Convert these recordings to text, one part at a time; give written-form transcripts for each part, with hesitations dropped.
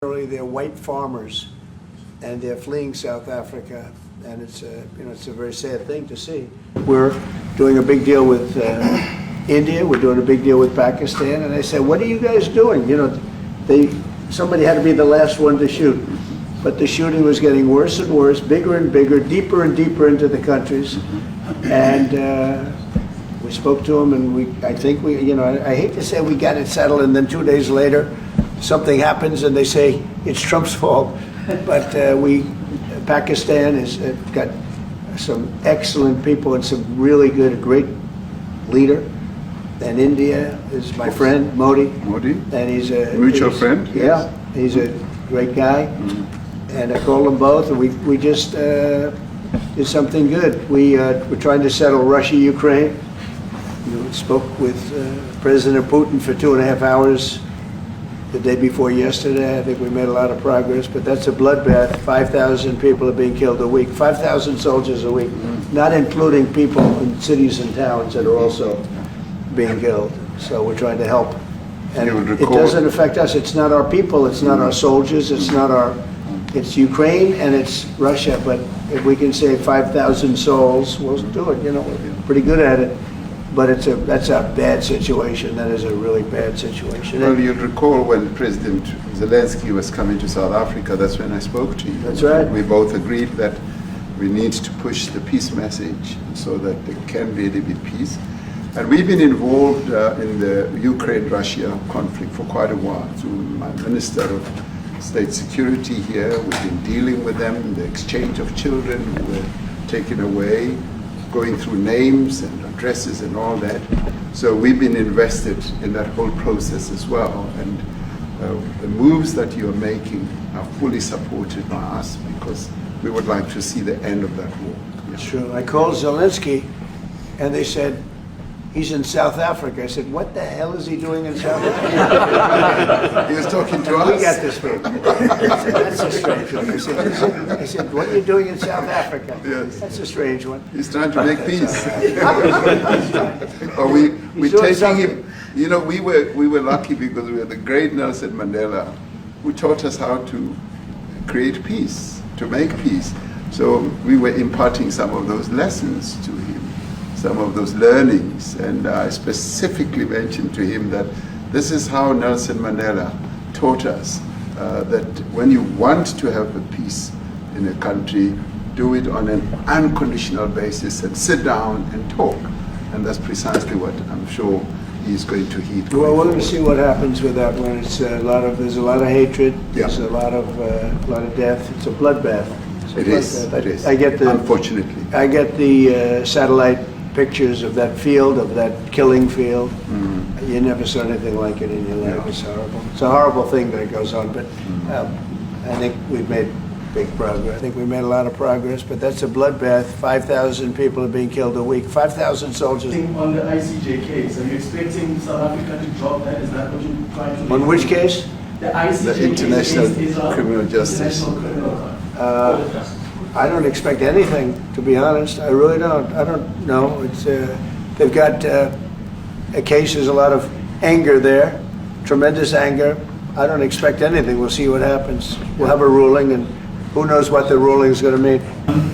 They're white farmers, and they're fleeing South Africa, and it's a very sad thing to see. We're doing a big deal with India. We're doing a big deal with Pakistan, and they said, "What are you guys doing?" Somebody had to be the last one to shoot, but the shooting was getting worse and worse, bigger and bigger, deeper and deeper into the countries, and we spoke to them, and I hate to say we got it settled, and then 2 days later, something happens and they say it's Trump's fault. But Pakistan has got some excellent people and some really great leader. And India is my friend, Modi. And he's a mutual friend. Yeah, he's a great guy. And I called them both, and we just did something good. We're trying to settle Russia, Ukraine. We spoke with President Putin for 2.5 hours. The day before yesterday, I think we made a lot of progress, but that's a bloodbath. 5,000 people are being killed a week, 5,000 soldiers a week, not including people in cities and towns that are also being killed. So we're trying to help. And it doesn't affect us. It's not our people, it's not our soldiers, it's Ukraine and it's Russia, but if we can save 5,000 souls, we'll do it. We're pretty good at it. But that's a bad situation. That is a really bad situation. Well, you'll recall when President Zelenskyy was coming to South Africa, that's when I spoke to you. That's right. We both agreed that we need to push the peace message so that there can really be peace. And we've been involved in the Ukraine-Russia conflict for quite a while. Through my Minister of State Security here, we've been dealing with them, the exchange of children who were taken away, going through names and addresses and all that. So we've been invested in that whole process as well. And the moves that you're making are fully supported by us because we would like to see the end of that war. That's true. I called Zelenskyy and they said, he's in South Africa. I said, what the hell is he doing in South Africa? He was talking to us. We got this one. That's a strange one. I said, what are you doing in South Africa? Yes. That's a strange one. He's trying to make peace. We're taking him. We were lucky because we had the great Nelson Mandela who taught us how to create peace, to make peace. So we were imparting some of those lessons to him, some of those learnings, and I specifically mentioned to him that this is how Nelson Mandela taught us that when you want to have a peace in a country, do it on an unconditional basis and sit down and talk. And that's precisely what I'm sure he's going to heed. Well, we're going to see what happens with that one. There's a lot of hatred. There's a lot of death. It's a bloodbath. It is. Unfortunately. I get the satellite pictures of that field, of that killing field. You never saw anything like it in your life. It's horrible. It's a horrible thing that goes on, but I think we've made big progress. I think we made a lot of progress, but that's a bloodbath. 5,000 people are being killed a week. 5,000 soldiers. On the ICJ case, are you expecting South Africa to drop that? Is that what you're trying to do? On which case? The ICJ the International case Criminal Justice. I don't expect anything, to be honest. I really don't. I don't know. It's they've got a case. There's a lot of anger there, tremendous anger. I don't expect anything. We'll see what happens. We'll have a ruling, and who knows what the ruling is going to mean.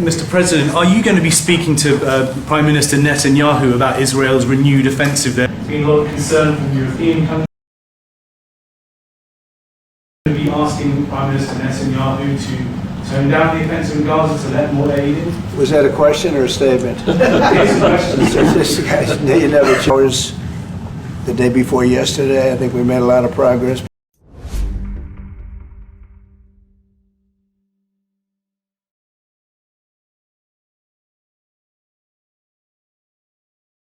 Mr. President, are you going to be speaking to Prime Minister Netanyahu about Israel's renewed offensive there? There's been a lot of concern from European countries. Going to be asking Prime Minister Netanyahu to tone down the offensive in Gaza to let more aid in? Was that a question or a statement? It's a question. This guy's, you never chose the day before yesterday. I think we made a lot of progress.